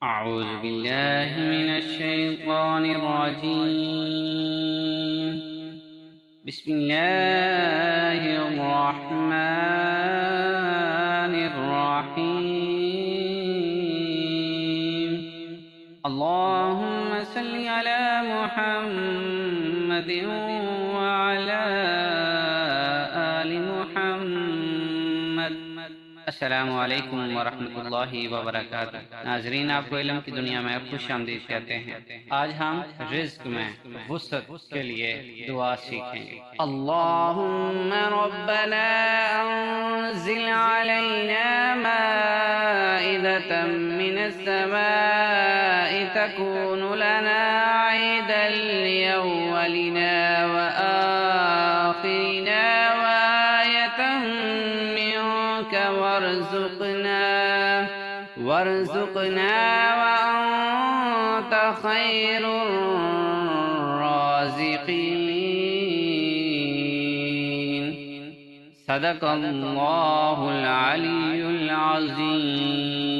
أعوذ بالله من الشيطان الرجيم. بسم الله الرحمن الرحيم. اللهم صل على محمد وعلى آل محمد। अस्सलामु अलैकुम वरहमतुल्लाहि वबरकातुह। नाजरीन, आपको इल्म की दुनिया में खुश आमदीद कहते हैं। आज हम रिज़्क में वुसअत के लिए दुआ सीखेंगे। अल्लाहुम्मा रब्बना अंज़िल अलैना माइदतम मिनस समाई तकूनु लना ईदल लिअव्वलिना व आखिरिना व आयतन वरज़ुक़ना वअन्त खैरुर राज़िक़ीन। सदक़ल्लाहुल अलीयुल अज़ीम।